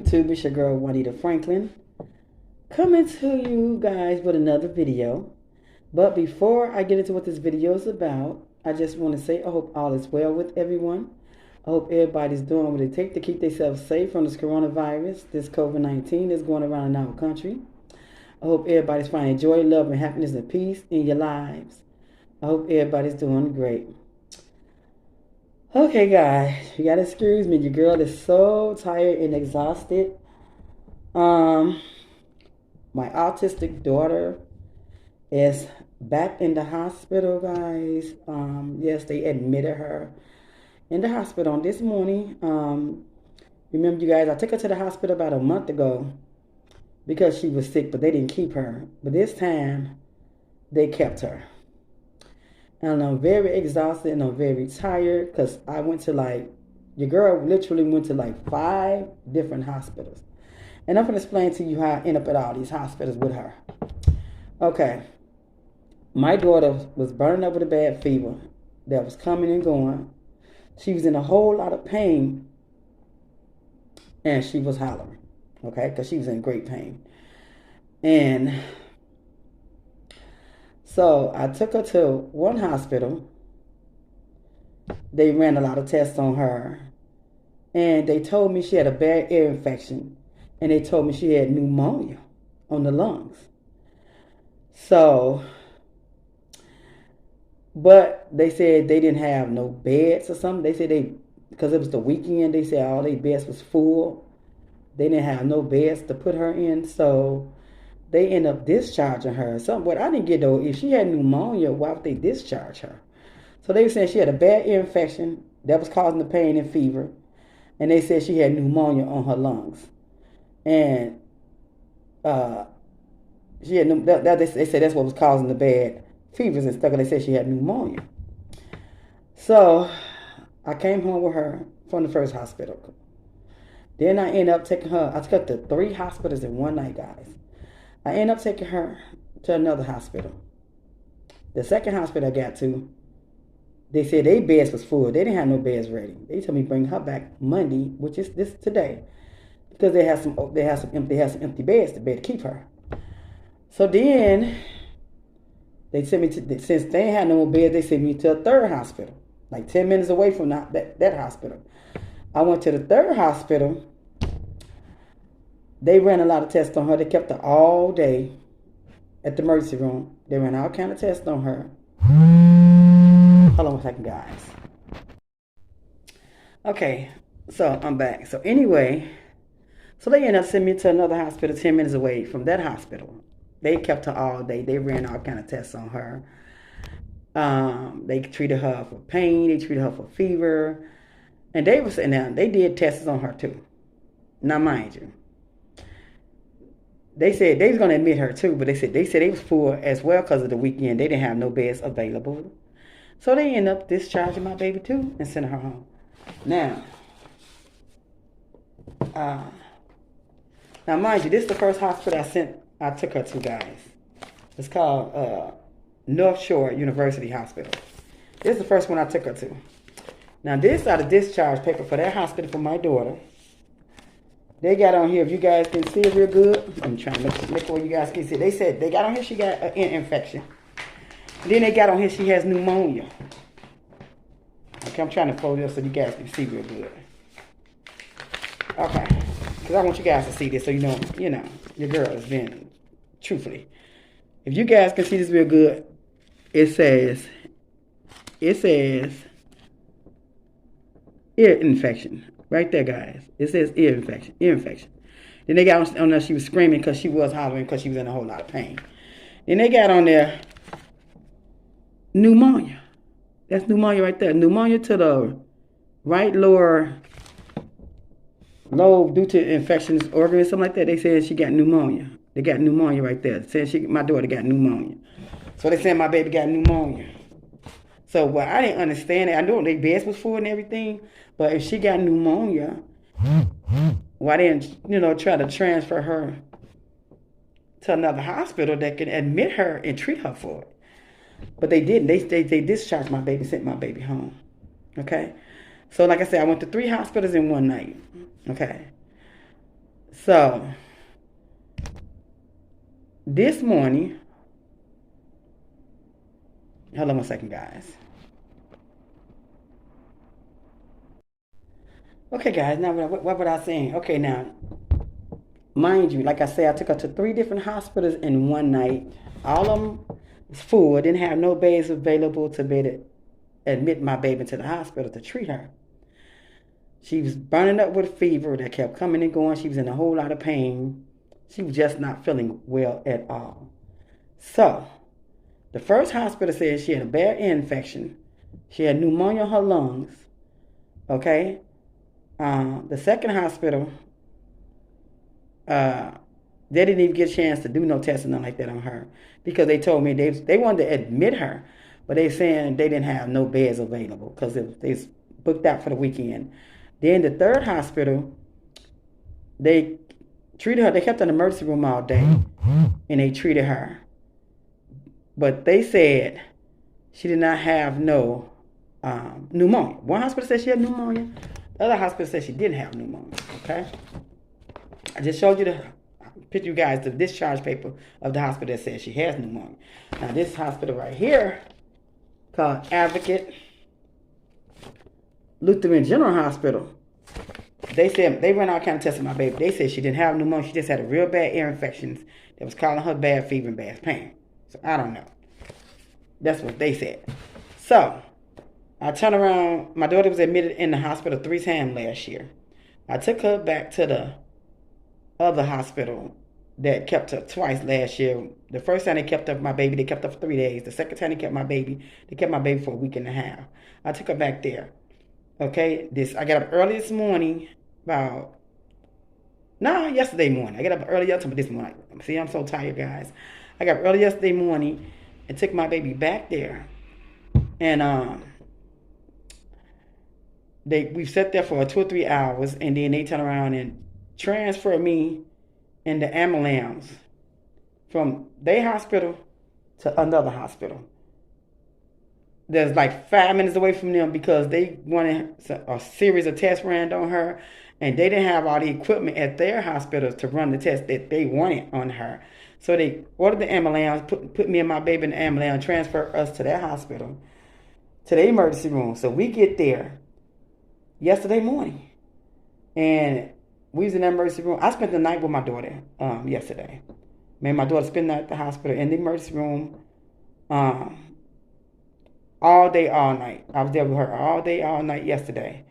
YouTube? It's your girl Juanita Franklin coming to you guys with another video. But before I get into what this video is about, I just want to say I hope all is well with everyone. I hope everybody's doing what it takes to keep themselves safe from this coronavirus, this COVID-19 that's going around in our country. I hope everybody's finding joy, love, and happiness and peace in your lives. I hope everybody's doing great. Okay, guys, you gotta excuse me. Your girl is so tired and exhausted. My autistic daughter is back in the hospital, guys. Yes, they admitted her in the hospital on this morning. Remember, you guys, I took her to the hospital about a month ago because she was sick, but they didn't keep her. But this time, they kept her. And I'm very exhausted and I'm very tired because I went to your girl literally went to 5 different hospitals. And I'm going to explain to you how I end up at all these hospitals with her. Okay. My daughter was burning up with a bad fever that was coming and going. She was in a whole lot of pain and she was hollering. Okay, because she was in great pain. And so I took her to one hospital. They ran a lot of tests on her. And they told me she had a bad ear infection. And they told me she had pneumonia on the lungs. So, but they said they didn't have no beds or something. They said because it was the weekend, they said all their beds was full. They didn't have no beds to put her in. So they end up discharging her. But I didn't get though, if she had pneumonia, why would they discharge her? So they were saying she had a bad ear infection that was causing the pain and fever. And they said she had pneumonia on her lungs. And she had they said that's what was causing the bad fevers and stuff. And they said she had pneumonia. So I came home with her from the first hospital. Then I ended up taking her. I took her to 3 hospitals in one night, guys. I ended up taking her to another hospital. The second hospital I got to, they said their beds was full. They didn't have no beds ready. They told me bring her back Monday, which is this today, because they had some empty beds to keep her. So then they sent me to, since they ain't had no more beds, they sent me to a third hospital, like 10 minutes away from that hospital. I went to the third hospital. They ran a lot of tests on her. They kept her all day at the emergency room. They ran all kind of tests on her. Hold on a second, guys. Okay, so I'm back. So anyway, so they ended up sending me to another hospital 10 minutes away from that hospital. They kept her all day. They ran all kind of tests on her. They treated her for pain. They treated her for fever. And they were saying now, they did tests on her too. Now, mind you, they said they was going to admit her too, but they said they was full as well because of the weekend. They didn't have no beds available. So they ended up discharging my baby too and sending her home. Now, mind you, this is the first hospital I took her to, guys. It's called North Shore University Hospital. This is the first one I took her to. Now, this are the discharge paper for that hospital for my daughter. They got on here, if you guys can see it real good. I'm trying to make sure you guys can see it. They said they got on here she got an ear infection. Then they got on here she has pneumonia. Okay, I'm trying to fold this so you guys can see real good. Okay, because I want you guys to see this so you know, your girl is being truthfully. If you guys can see this real good, it says ear infection. Right there, guys. It says ear infection. Then they got on there, she was screaming because she was hollering because she was in a whole lot of pain. Then they got on there, pneumonia. That's pneumonia right there. Pneumonia to the right lower lobe due to infectious organ or something like that. They said she got pneumonia. They got pneumonia right there. Said my daughter got pneumonia. So they said my baby got pneumonia. So I didn't understand it. I knew their beds was full and everything, but if she got pneumonia, why didn't try to transfer her to another hospital that could admit her and treat her for it? But they didn't. They discharged my baby, sent my baby home. Okay? So like I said, I went to 3 hospitals in one night. Okay? So this morning, hold on one second, guys. Okay, guys. Now, what was I saying? Okay, now, mind you, like I said, I took her to 3 different hospitals in one night. All of them was full. I didn't have no beds available to be to admit my baby to the hospital to treat her. She was burning up with a fever that kept coming and going. She was in a whole lot of pain. She was just not feeling well at all. So, the first hospital said she had a bad ear infection. She had pneumonia in her lungs. Okay. The second hospital, uh, they didn't even get a chance to do no testing, nothing like that on her, because they told me they wanted to admit her, but they saying they didn't have no beds available because they booked out for the weekend. Then the third hospital, they treated her. They kept her in the emergency room all day, and they treated her. But they said she did not have no pneumonia. One hospital said she had pneumonia. The other hospital said she didn't have pneumonia. Okay, I just showed you the picture, you guys, the discharge paper of the hospital that says she has pneumonia. Now this hospital right here, called Advocate Lutheran General Hospital, they said they ran all kind of tests on my baby. They said she didn't have pneumonia. She just had a real bad ear infections that was causing her bad fever and bad pain. So I don't know. That's what they said. So I turned around. My daughter was admitted in the hospital 3 times last year. I took her back to the other hospital that kept her twice last year. The first time they kept up my baby, they kept her for 3 days. The second time they kept my baby for a week and a half. I took her back there. Okay, I got up early this morning, yesterday morning. I got up early this morning. See, I'm so tired, guys. I got up early yesterday morning and took my baby back there. And we sat there for 2 or 3 hours, and then they turned around and transferred me in the ambulance from their hospital to another hospital. That's like 5 minutes away from them because they wanted a series of tests ran on her, and they didn't have all the equipment at their hospitals to run the tests that they wanted on her. So they ordered the ambulance, put me and my baby in the ambulance, transferred us to that hospital, to the emergency room. So we get there yesterday morning, and we was in the emergency room. I spent the night with my daughter yesterday. Me and my daughter spent the night at the hospital in the emergency room all day, all night. I was there with her all day, all night yesterday.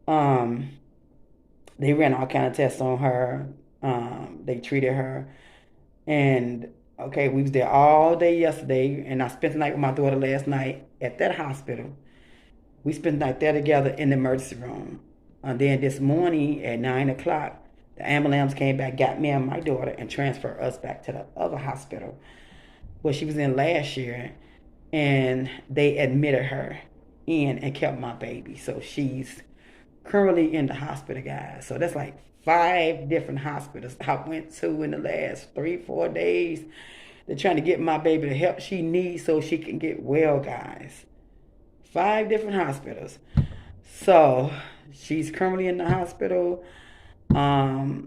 They ran all kind of tests on her. They treated her. And, okay, we was there all day yesterday, and I spent the night with my daughter last night at that hospital. We spent the night there together in the emergency room. And then this morning at 9 o'clock, the ambulance came back, got me and my daughter, and transferred us back to the other hospital where she was in last year. And they admitted her in and kept my baby. So she's currently in the hospital, guys. So that's like 5 different hospitals I went to in the last 3-4 days. They're trying to get my baby the help she needs so she can get well, guys. 5 different hospitals. So she's currently in the hospital. I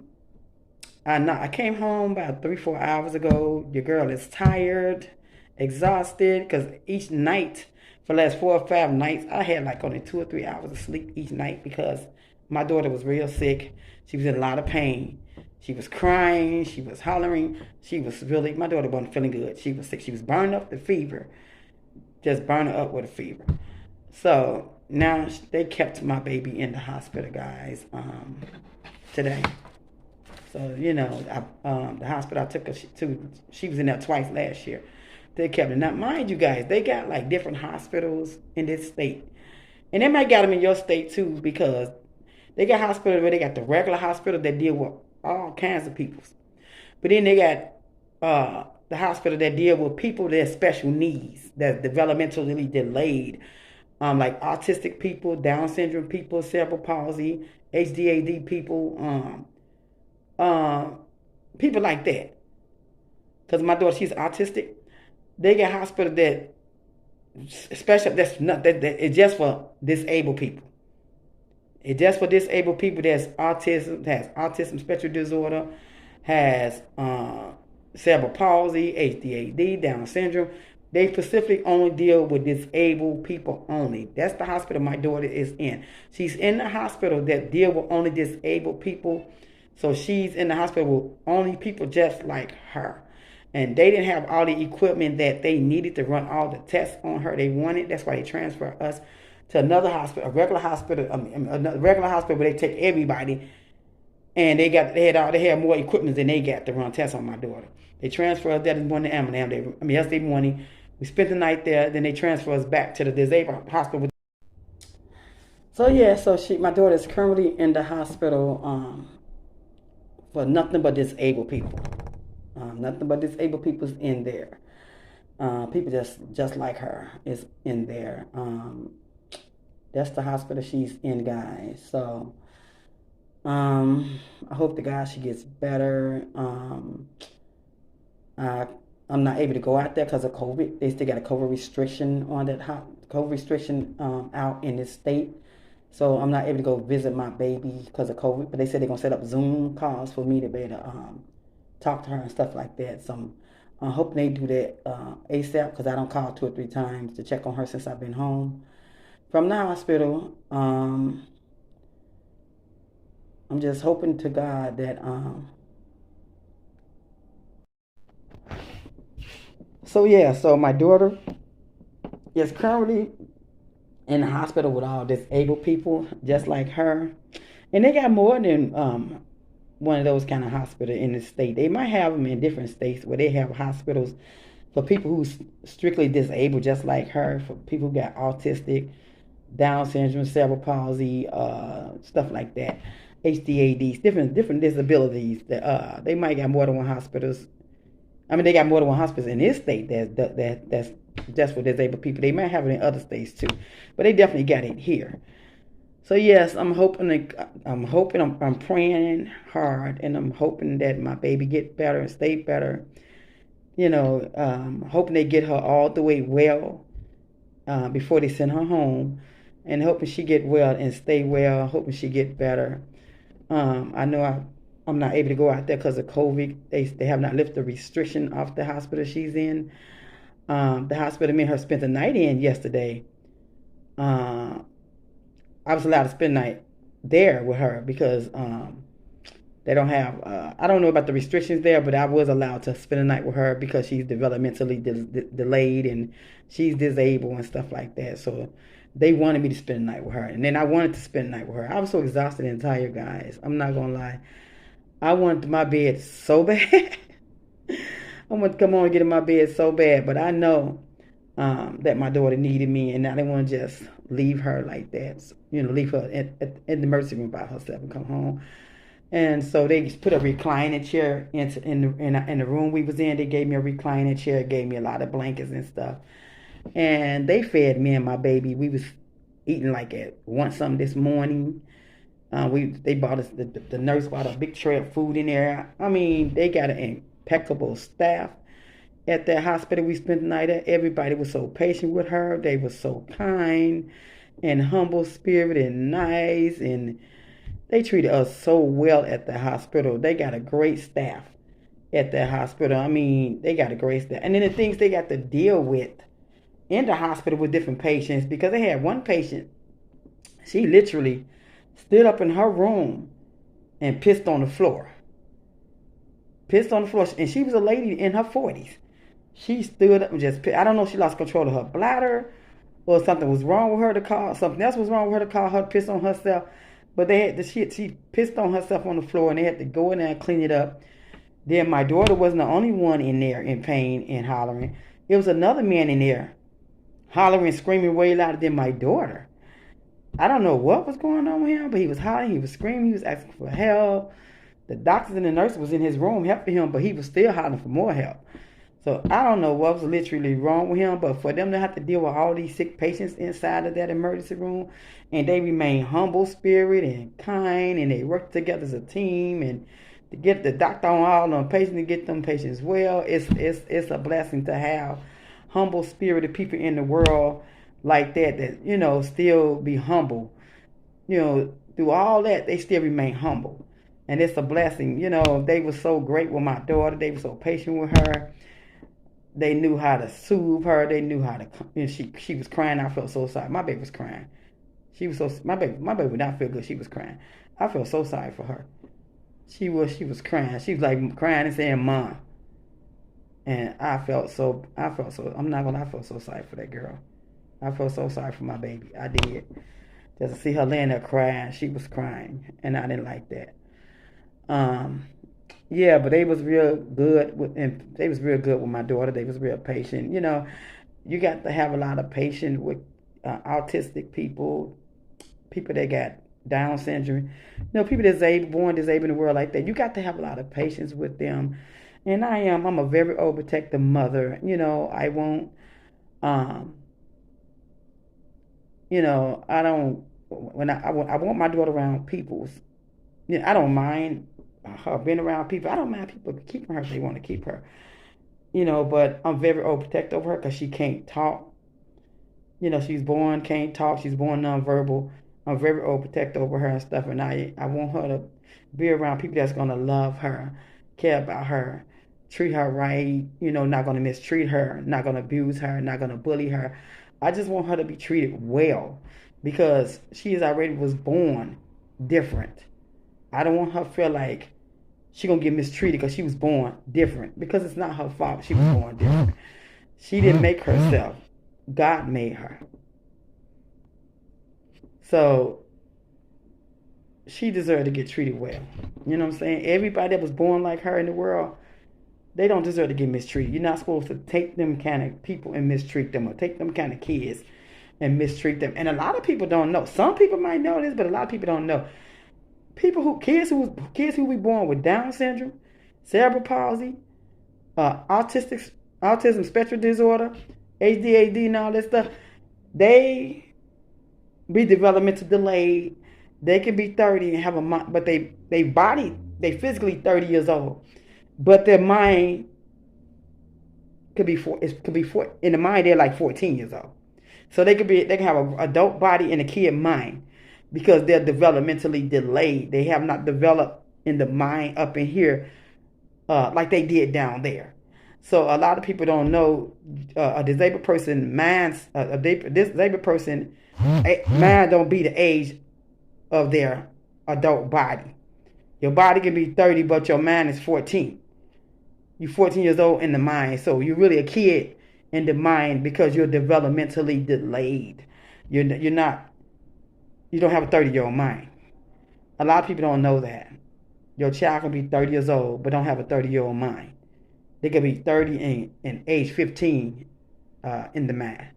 came home about 3-4 hours ago. Your girl is tired, exhausted, because each night for the last 4 or 5 nights I had like only 2 or 3 hours of sleep each night because my daughter was real sick. She was in a lot of pain. She was crying. She was hollering. My daughter wasn't feeling good. She was sick. She was burning up the fever, just burning up with a fever. So now they kept my baby in the hospital, guys, today. So, the hospital I took her to, she was in there twice last year. They kept her. Now, mind you guys, they got like different hospitals in this state. And they might got them in your state too, because they got hospitals where they got the regular hospital that deal with all kinds of people. But then they got the hospital that deal with people that have special needs, that's developmentally delayed, like autistic people, Down syndrome people, cerebral palsy, HDAD people, people like that. Because my daughter, she's autistic. They got hospital that special, that is just for disabled people. It's just for disabled people that's autism, has autism spectrum disorder, has cerebral palsy, ADHD, Down syndrome. They specifically only deal with disabled people only. That's the hospital my daughter is in. She's in the hospital that deal with only disabled people. So she's in the hospital with only people just like her. And they didn't have all the equipment that they needed to run all the tests on her they wanted. That's why they transferred us to another hospital, a regular hospital, a regular hospital where they take everybody, and they had more equipment than they got to run tests on my daughter. They transferred us that morning to Amsterdam. Yesterday morning we spent the night there. Then they transferred us back to the disabled hospital. So yeah, so my daughter is currently in the hospital for nothing but disabled people. Nothing but disabled people's in there. People just like her is in there. That's the hospital she's in, guys. So I hope the guy she gets better. I'm not able to go out there because of COVID. They still got a COVID restriction on that COVID restriction out in this state. So I'm not able to go visit my baby because of COVID. But they said they're gonna set up Zoom calls for me to be able to talk to her and stuff like that. So I'm hoping they do that ASAP because I don't call 2 or 3 times to check on her since I've been home from the hospital. I'm just hoping to God that so my daughter is currently in the hospital with all disabled people just like her. And they got more than one of those kind of hospitals in the state. They might have them in different states where they have hospitals for people who's strictly disabled just like her, for people who got autistic, Down syndrome, cerebral palsy, stuff like that, HDADs, different disabilities. That they might got more than one hospitals. I mean, they got more than one hospital in this state that's just for disabled people. They might have it in other states too, but they definitely got it here. So yes, I'm praying hard, and I'm hoping that my baby get better and stay better. Hoping they get her all the way well before they send her home, and hoping she get well and stay well. Hoping she get better. I know I'm not able to go out there because of COVID. They have not lifted the restriction off the hospital she's in. The hospital me and her spent the night in yesterday. I was allowed to spend the night there with her because they don't have. I don't know about the restrictions there, but I was allowed to spend the night with her because she's developmentally delayed and she's disabled and stuff like that. So they wanted me to spend the night with her, and then I wanted to spend the night with her. I was so exhausted and tired, guys. I'm not gonna lie. I wanted my bed so bad. I wanted to come on and get in my bed so bad, but I know that my daughter needed me, and I didn't want to just leave her like that. So, leave her in the emergency room by herself and come home. And so they just put a reclining chair in the room we was in. They gave me a reclining chair, gave me a lot of blankets and stuff, and they fed me and my baby. We was eating like at one something this morning. They bought us the nurse bought a big tray of food in there. I mean, they got an impeccable staff at that hospital we spent the night at. Everybody was so patient with her. They were so kind and humble spirited and nice, and they treated us so well at the hospital. They got a great staff at that hospital. I mean, they got a great staff. And then the things they got to deal with in the hospital with different patients, because they had one patient, she literally stood up in her room and pissed on the floor. Pissed on the floor. And she was a lady in her 40s. She stood up and just pissed. I don't know if she lost control of her bladder or something was wrong with her to call. Something else was wrong with her to call her to piss on herself. But she pissed on herself on the floor, and they had to go in there and clean it up. Then my daughter wasn't the only one in there in pain and hollering. There was another man in there hollering, screaming way louder than my daughter. I don't know what was going on with him, but he was hollering, he was screaming, he was asking for help. The doctors and the nurse was in his room helping him, but he was still hollering for more help. So I don't know what was literally wrong with him, but for them to have to deal with all these sick patients inside of that emergency room, and they remain humble spirit and kind, and they work together as a team, and to get the doctor on all them patients and get them patients well, it's a blessing to have humble spirited people in the world like that still be humble, through through all that, they still remain humble. And it's a blessing. They were so great with my daughter. They were so patient with her. They knew how to soothe her. They knew how to. She was crying. I felt so sorry. My baby was crying. She was so my baby would not feel good. She was crying. I felt so sorry for her. She was crying. She was like crying and saying, "Mom." And I'm not gonna. I felt so sorry for that girl. I felt so sorry for my baby. I did. Just to see her laying there crying. She was crying, and I didn't like that. Um, yeah, but they was real good and they was real good with my daughter. They was real patient. You got to have a lot of patience with autistic people, people that got Down syndrome, people that's born disabled in the world like that. You got to have a lot of patience with them. And I'm a very overprotective mother. I won't, um, I don't, I want my daughter around people's, I don't mind her being around people. I don't mind people keeping her if they want to keep her. But I'm very overprotective of her because she can't talk. She's born can't talk. She's born nonverbal. I'm very overprotective over her and stuff, and I want her to be around people that's gonna love her, care about her, treat her right. Not gonna mistreat her, not gonna abuse her, not gonna bully her. I just want her to be treated well because she is already was born different. I don't want her to feel like she gonna get mistreated because she was born different because it's not her fault. She was born different. She didn't make herself. God made her. So she deserved to get treated well. You know what I'm saying? Everybody that was born like her in the world, they don't deserve to get mistreated. You're not supposed to take them kind of people and mistreat them or take them kind of kids and mistreat them. And a lot of people don't know. Some people might know this, but a lot of people don't know. Kids who were born with Down syndrome, cerebral palsy, autism spectrum disorder, ADHD, and all that stuff, they be developmental delayed. They can be 30 and have a mind, but they physically 30 years old, but their mind could be in the mind they're like 14 years old. So they can have an adult body and a kid mind because they're developmentally delayed. They have not developed in the mind up in here like they did down there. So a lot of people don't know a disabled person disabled person mind don't be the age of their adult body. Your body can be 30, but your mind is 14. You're 14 years old in the mind, so you're really a kid in the mind because you're developmentally delayed. You're not. You don't have a 30-year-old mind. A lot of people don't know that. Your child can be 30 years old, but don't have a 30-year-old mind. They could be 30 and age 15 in the mind.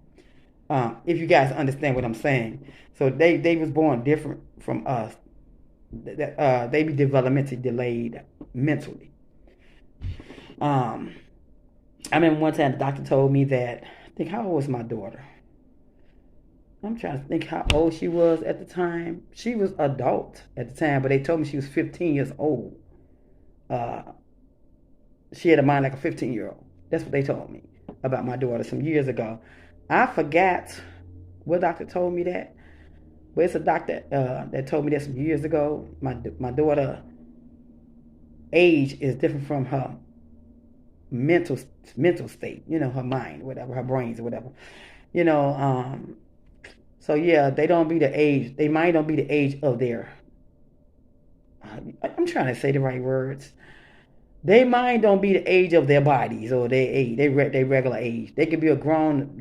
If you guys understand what I'm saying. So they was born different from us. They be developmentally delayed mentally. I remember one time the doctor told me that, I think, how old was my daughter? I'm trying to think how old she was at the time. She was adult at the time, but they told me she was 15 years old. She had a mind like a 15-year-old. That's what they told me about my daughter some years ago. I forgot what doctor told me that, but it's a doctor that told me that some years ago. My daughter age is different from her mental state, her mind, whatever, her brains or whatever. So yeah, they don't be the age. They might don't be the age of their. I'm trying to say the right words. They mind don't be the age of their bodies or their age, they regular age. They could be grown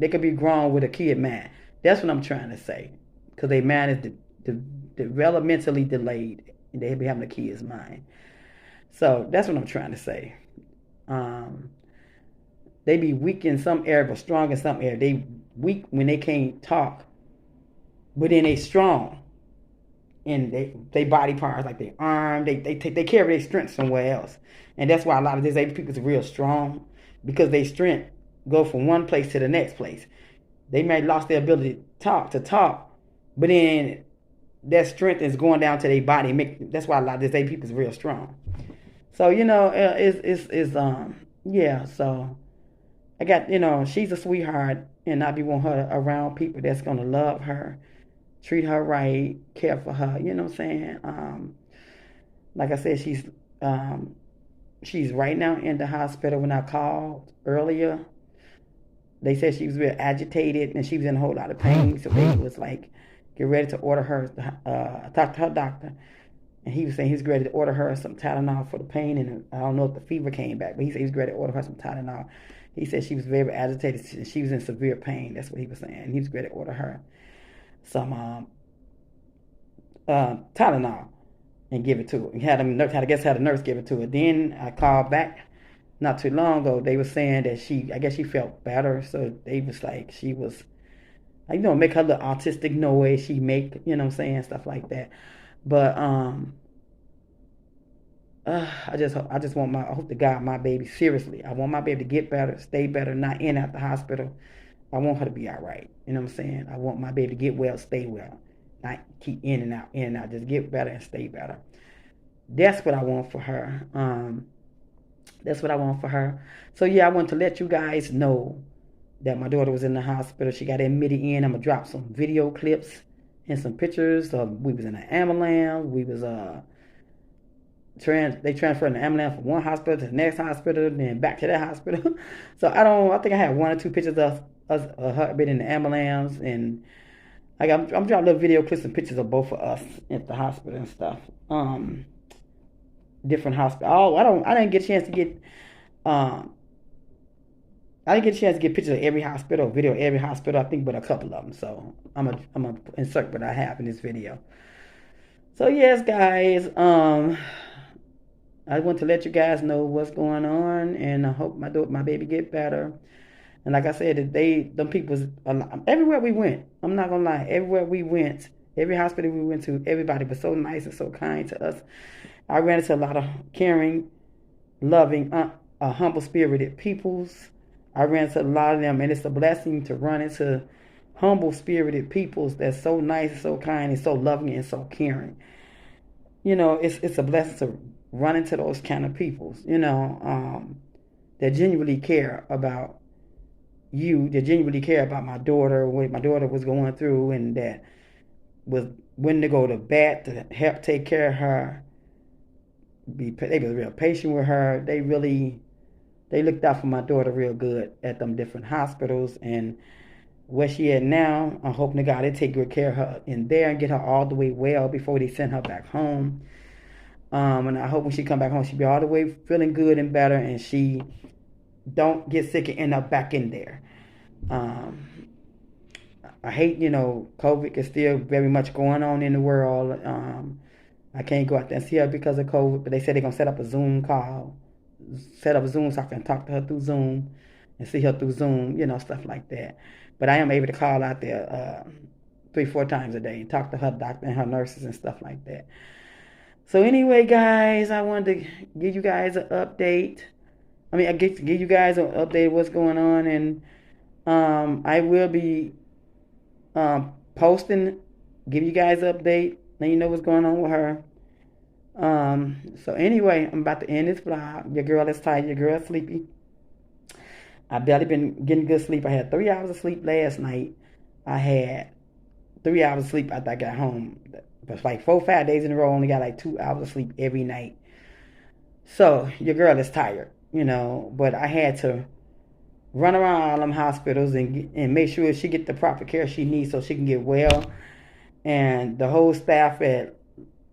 with a kid mind. That's what I'm trying to say. Because they mind is developmentally delayed, and they be having a kid's mind. So that's what I'm trying to say. They be weak in some area, but strong in some area. They weak when they can't talk, but then they strong in they body parts, like their arm. They carry their strength somewhere else, and that's why a lot of disabled people is real strong because their strength go from one place to the next place. They may have lost their ability to talk, but then that strength is going down to their body. That's why a lot of disabled people is real strong. So yeah. So I got she's a sweetheart, and I be want her around people that's gonna love her treat her right, care for her. You know what I'm saying? Like I said, um, she's right now in the hospital. When I called earlier, they said she was real agitated and she was in a whole lot of pain. So they was like, get ready to order her. Talk to her doctor, and he was saying he was ready to order her some Tylenol for the pain. And I don't know if the fever came back, but he said he was ready to order her some Tylenol. He said she was very agitated. She was in severe pain. That's what he was saying. He was ready to order her some Tylenol and give it to her. He had him, I guess, had a nurse give it to her. Then I called back not too long ago. They were saying that I guess she felt better. So they was like, she was, make her little autistic noise she make, what I'm saying, stuff like that. But I hope to God my baby, seriously, I want my baby to get better, stay better, not in at the hospital. I want her to be all right. You know what I'm saying? I want my baby to get well, stay well, not keep in and out, in and out. Just get better and stay better. That's what I want for her. That's what I want for her. So yeah, I want to let you guys know that my daughter was in the hospital. She got admitted in. I'm gonna drop some video clips and some pictures. We was in an ambulance. We was they transferred the ambulance from one hospital to the next hospital, then back to that hospital. So I think I had one or two pictures of us her being in the ambulance, and I'm dropping little video clips and pictures of both of us at the hospital and stuff. Different hospital. Oh, I didn't get a chance to get I didn't get a chance to get pictures of every hospital, video of every hospital, I think, but a couple of them. So I'm gonna insert what I have in this video. So yes, guys, I want to let you guys know what's going on, and I hope my baby get better. And like I said, them people, everywhere we went, I'm not gonna lie, everywhere we went, every hospital we went to, everybody was so nice and so kind to us. I ran into a lot of caring, loving, humble-spirited peoples. I ran into a lot of them, and it's a blessing to run into humble-spirited peoples that's so nice and so kind and so loving and so caring. It's a blessing to run into those kind of peoples, that genuinely care about you, that genuinely care about my daughter, what my daughter was going through, and that was willing to go to bat to help take care of her. They was real patient with her. They looked out for my daughter real good at them different hospitals, and where she at now, I'm hoping to God they take good care of her in there and get her all the way well before they send her back home. And I hope when she come back home, she be all the way feeling good and better, and she don't get sick and end up back in there. I hate, COVID is still very much going on in the world. I can't go out there and see her because of COVID, but they said they're going to set up a Zoom so I can talk to her through Zoom and see her through Zoom, stuff like that. But I am able to call out there 3-4 times a day and talk to her doctor and her nurses and stuff like that. So anyway, guys, I wanted to give you guys an update. I get to give you guys an update of what's going on, and I will be posting, give you guys an update, let you know what's going on with her. So anyway, I'm about to end this vlog. Your girl is tired, your girl is sleepy. I've barely been getting good sleep. I had 3 hours of sleep last night. I had 3 hours of sleep after I got home. But like 4-5 days in a row, I only got like 2 hours of sleep every night. So your girl is tired, but I had to run around all them hospitals and make sure she get the proper care she needs so she can get well. And the whole staff at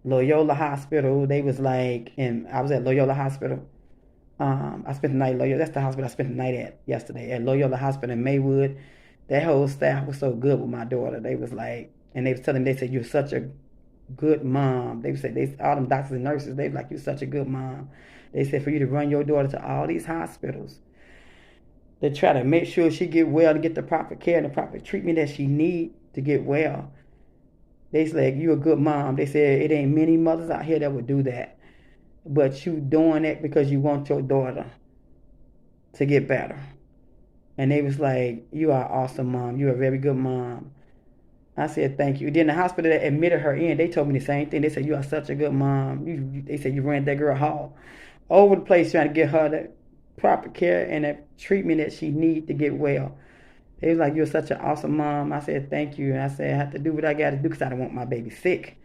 Loyola Hospital, they was like, and I was at Loyola Hospital. I spent the night at Loyola. That's the hospital I spent the night at yesterday, at Loyola Hospital in Maywood. That whole staff was so good with my daughter. They was like, and they was telling me, they said, you're such a good mom. They said, all them doctors and nurses, they was like, you're such a good mom. They said, for you to run your daughter to all these hospitals, they try to make sure she get well, to get the proper care and the proper treatment that she need to get well. They said, you a good mom. They said, it ain't many mothers out here that would do that. But you doing that because you want your daughter to get better. And they was like, you are an awesome mom. You're a very good mom. I said, thank you. Then the hospital that admitted her in, they told me the same thing. They said, you are such a good mom. They said, you ran that girl all over the place trying to get her the proper care and the treatment that she need to get well. They was like, "You're such an awesome mom." I said, "Thank you." And I said, "I have to do what I got to do because I don't want my baby sick.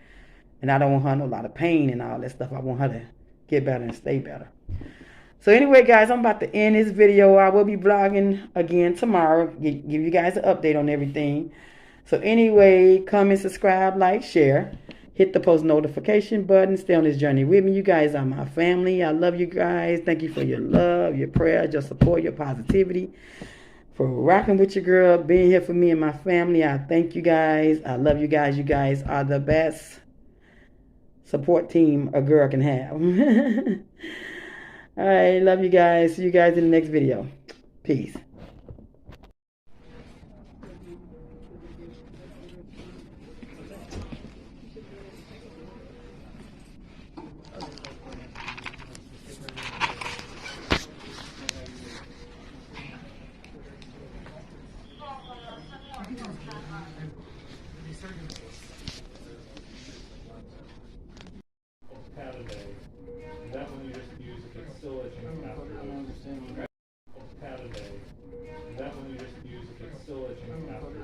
And I don't want her no lot of pain and all that stuff. I want her to get better and stay better." So anyway, guys, I'm about to end this video. I will be vlogging again tomorrow. Give you guys an update on everything. So anyway, comment, subscribe, like, share. Hit the post notification button. Stay on this journey with me. You guys are my family. I love you guys. Thank you for your love, your prayers, your support, your positivity. For rocking with your girl, being here for me and my family. I thank you guys. I love you guys. You guys are the best support team a girl can have. All right, love you guys. See you guys in the next video. Peace. Saturday. That one you just use if it's still itching after. Saturday. That one you just use if it's still itching after.